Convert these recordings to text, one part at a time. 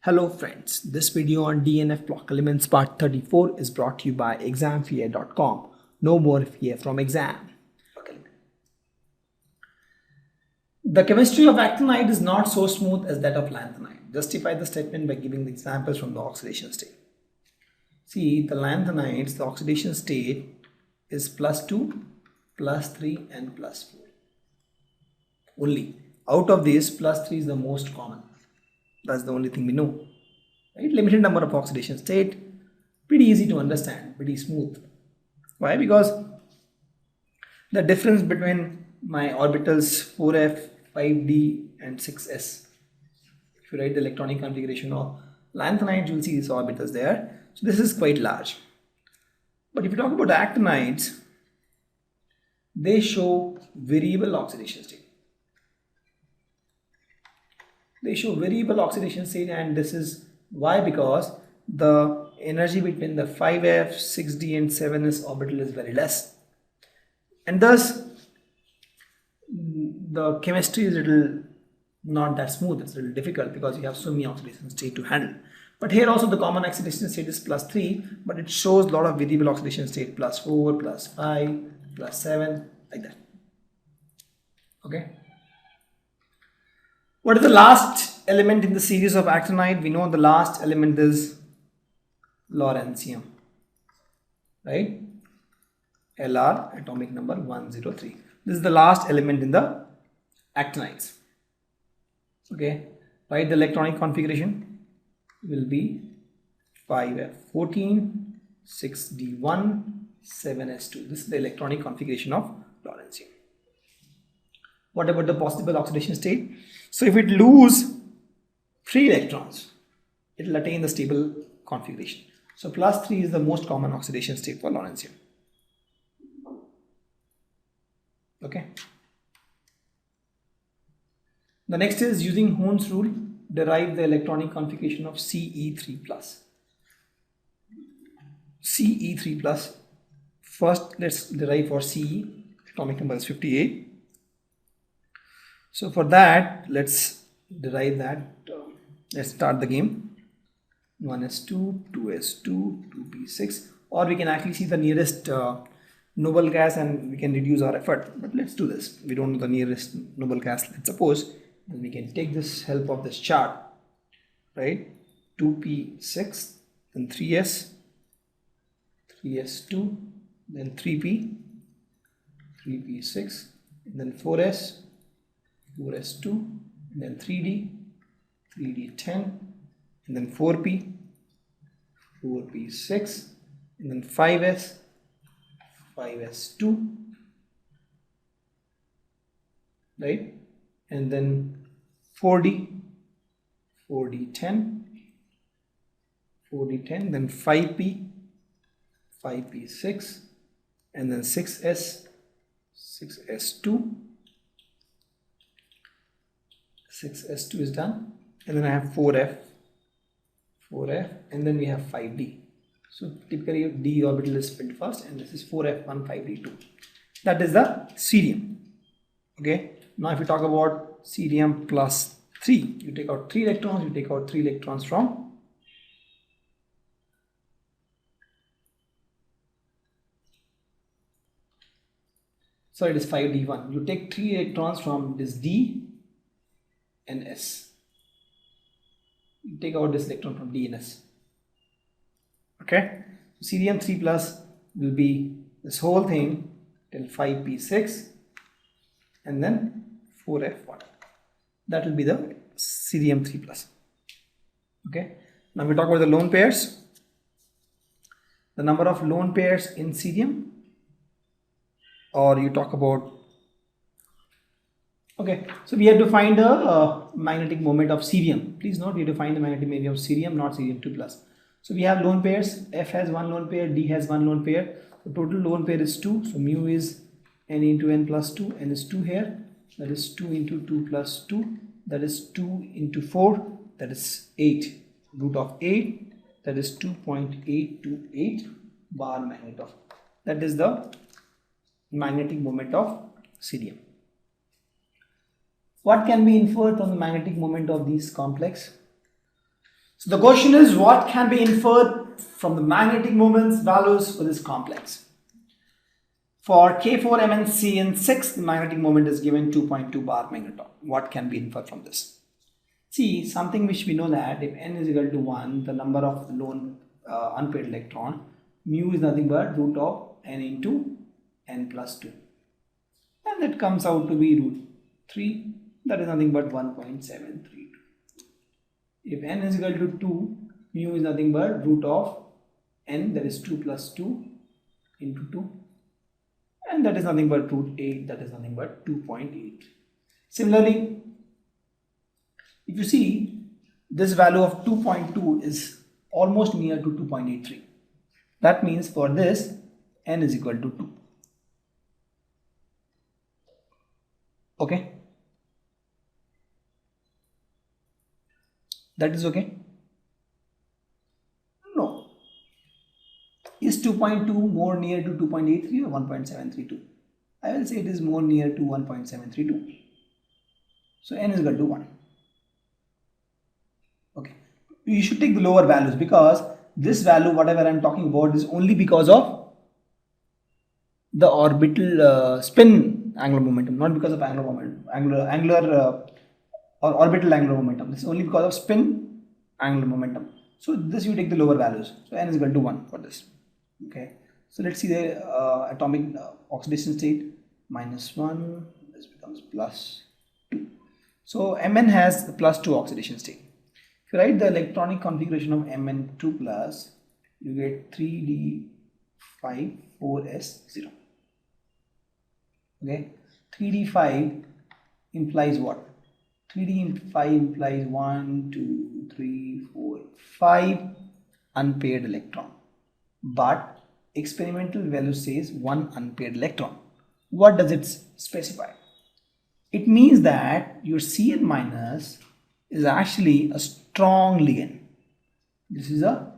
Hello friends, this video on DNF block elements part 34 is brought to you by examfear.com. No more fear from exam. The chemistry of actinide is not so smooth as that of lanthanide. Justify the statement by giving the examples from the oxidation state. See, the lanthanides, the oxidation state is +2, +3 and +4. Only. Out of these, +3 is the most common. That's the only thing we know, right? Limited number of oxidation state, pretty easy to understand, pretty smooth. Why? Because the difference between my orbitals 4f, 5d and 6s, if you write the electronic configuration of lanthanides, you will see these orbitals there. So this is quite large. But if you talk about the actinides, they show variable oxidation state. They show variable oxidation state, and this is why, because the energy between the 5f, 6d and 7s orbital is very less, and thus the chemistry is not that smooth. It's a little difficult because you have so many oxidation state to handle. But here also the common oxidation state is +3, but it shows a lot of variable oxidation state, +4, +5, +7, like that. Okay. What is the last element in the series of actinide? We know the last element is lawrencium, right? Lr, atomic number 103. This is the last element in the actinides. Okay, write the electronic configuration will be 5f14, 6d1, 7s2. This is the electronic configuration of lawrencium. What about the possible oxidation state? So if it lose 3 electrons, it will attain the stable configuration. So +3 is the most common oxidation state for lawrencium. Okay. The next is using Hohn's rule, derive the electronic configuration of Ce3+. Ce3+. First, let's derive for Ce. Atomic number is 58. So for that, let's derive that. Let's start the game. 1s2, 2s2, 2p6, or we can actually see the nearest noble gas and we can reduce our effort. But let's do this. We don't know the nearest noble gas, let's suppose, and we can take this help of this chart, right? 2p6, then 3s, 3s2, then 3p, 3p6, and then 4s, 4s2, and then 3d, 3d10, and then 4p, 4p6, and then 5s, 5s2, right? And then 4d, 4d10, 4d10, then 5p, 5p6, and then 6s, 6s2, 6s2 is done, and then I have 4f, and then we have 5d. So typically d orbital is split first, and this is 4f1, 5d2. That is the cerium. Okay. Now if you talk about cerium +3, you take out 3 electrons, you take out 3 electrons from sorry, it is 5d1. You take 3 electrons from this d and s. You take out this electron from d and s. Okay, so cerium 3+ will be this whole thing till 5p6 and then 4f1. That will be the cerium 3+. Okay, now we talk about the lone pairs. The number of lone pairs in cerium, or you talk about, okay, so we have to find the magnetic moment of cerium. Please note, we have to find the magnetic moment of cerium, not cerium 2+. So we have lone pairs. F has 1 lone pair, D has 1 lone pair. The total lone pair is 2. So mu is n into n plus 2. N is 2 here. That is 2 into 2 plus 2. That is 2 into 4. That is 8. Root of 8. That is 2.828 bar magnet of. That is the magnetic moment of cerium. What can be inferred from the magnetic moment of these complex? So the question is, what can be inferred from the magnetic moments values for this complex? For K4MnC in 6, the magnetic moment is given 2.2 bar megaton. What can be inferred from this? See, something which we know that if n is equal to 1, the number of lone unpaired electron, mu is nothing but root of n into n plus 2. And that comes out to be root 3, that is nothing but 1.732. If n is equal to 2, mu is nothing but root of n, that is 2 plus 2 into 2. And that is nothing but root 8, that is nothing but 2.8. Similarly, if you see, this value of 2.2 is almost near to 2.83. That means for this, n is equal to 2. Okay? That is okay? No. Is 2.2 more near to 2.83 or 1.732? I will say it is more near to 1.732. So n is equal to 1. Okay. You should take the lower values because this value, whatever I am talking about, is only because of the orbital spin angular momentum, not because of angular momentum, or orbital angular momentum. This is only because of spin angular momentum. So this you take the lower values. So n is equal to 1 for this. Okay. So let's see the atomic oxidation state, -1. This becomes +2. So Mn has the +2 oxidation state. If you write the electronic configuration of Mn2 plus, you get 3d5 4s0. Okay, 3d5 implies what? 3d5 implies 1, 2, 3, 4, 5 unpaired electron, but experimental value says 1 unpaired electron. What does it specify? It means that your Cn minus is actually a strong ligand. This is a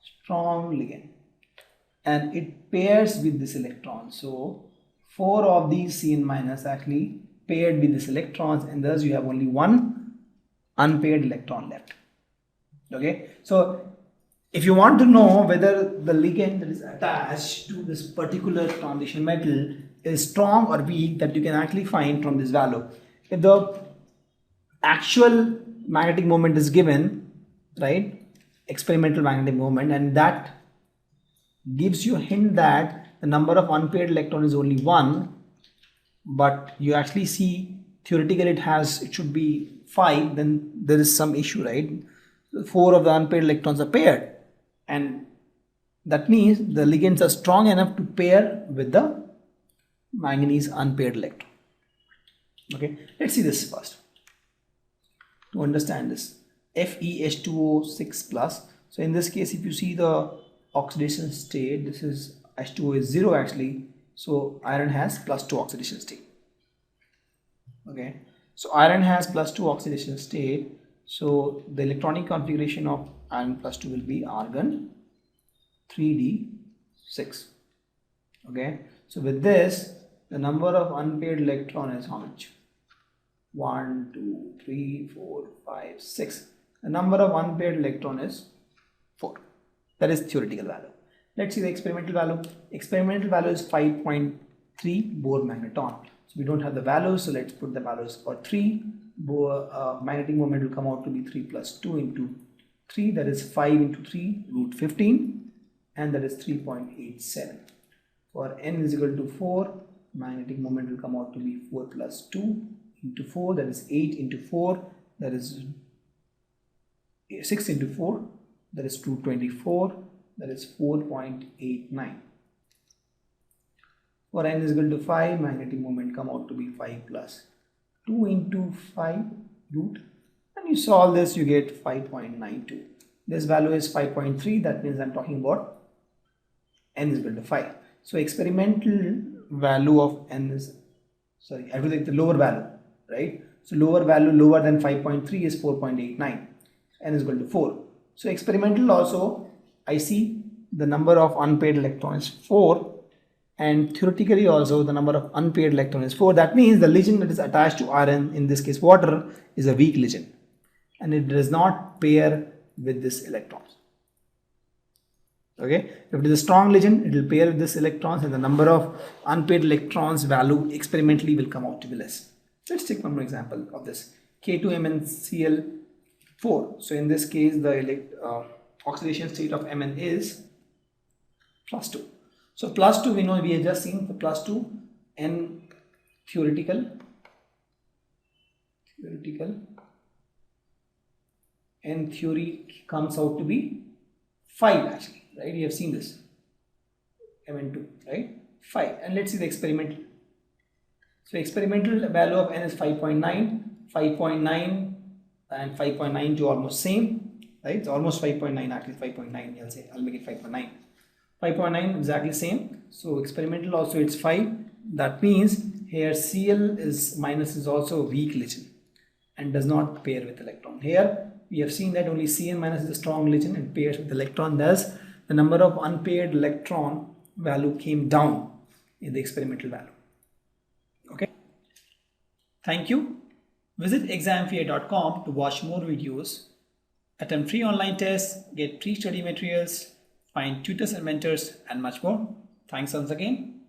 strong ligand and it pairs with this electron. So 4 of these Cn minus actually paired with these electrons, and thus you have only 1 unpaired electron left. Okay, so if you want to know whether the ligand that is attached to this particular transition metal is strong or weak, that you can actually find from this value. If the actual magnetic moment is given, right, experimental magnetic moment, and that gives you a hint that the number of unpaired electron is only 1, but you actually see theoretically it should be 5, then there is some issue, right? 4 of the unpaired electrons are paired, and that means the ligands are strong enough to pair with the manganese unpaired electron. Okay, let's see this first to understand this. FeH2O6 plus. So in this case, if you see the oxidation state, this is H2O is 0 actually, so iron has +2 oxidation state. Okay, so iron has +2 oxidation state, so the electronic configuration of iron +2 will be argon 3d6. Okay, so with this, the number of unpaired electron is how much? 1, 2, 3, 4, 5, 6. The number of unpaired electron is 4. That is theoretical value. Let's see the experimental value. Experimental value is 5.3 Bohr magneton. So we don't have the values, so let's put the values for 3. Bohr magnetic moment will come out to be 3 plus 2 into 3, that is 5 into 3, root 15, and that is 3.87. For n is equal to 4, magnetic moment will come out to be 4 plus 2 into 4, that is 8 into 4, that is 6 into 4, that is 224, that is 4.89. For n is equal to 5, magnetic moment come out to be 5 plus 2 into 5 root, and you solve this, you get 5.92. This value is 5.3, that means I'm talking about n is equal to 5. So experimental value of n is, sorry, I have to take the lower value, right? So lower value lower than 5.3 is 4.89, n is equal to 4. So experimental also, I see the number of unpaired electrons is 4, and theoretically also the number of unpaired electrons is 4. That means the ligand that is attached to Rn, in this case water, is a weak ligand. and it does not pair with this electrons. Okay, if it is a strong legend, it will pair with this electrons, and the number of unpaired electrons value experimentally will come out to be less. Let's take one more example of this. K2MnCl4. So in this case, the oxidation state of Mn is +2. So +2, we know, we have just seen the +2, N theoretical, N theory comes out to be 5 actually, right? We have seen this, Mn2, right? 5. And let's see the experimental. So experimental value of N is 5.9, 5.9 and 5.92 almost same, right? It's almost 5.9, actually 5.9, I'll say, I'll make it 5.9. 5.9 exactly same. So experimental also it's 5. That means here Cl is minus is also a weak legend and does not pair with electron. Here we have seen that only Cn minus is a strong legend and pairs with electron. Thus the number of unpaired electron value came down in the experimental value. Okay. Thank you. Visit examfear.com to watch more videos, attempt free online tests, get free study materials, find tutors and mentors, and much more. Thanks once again.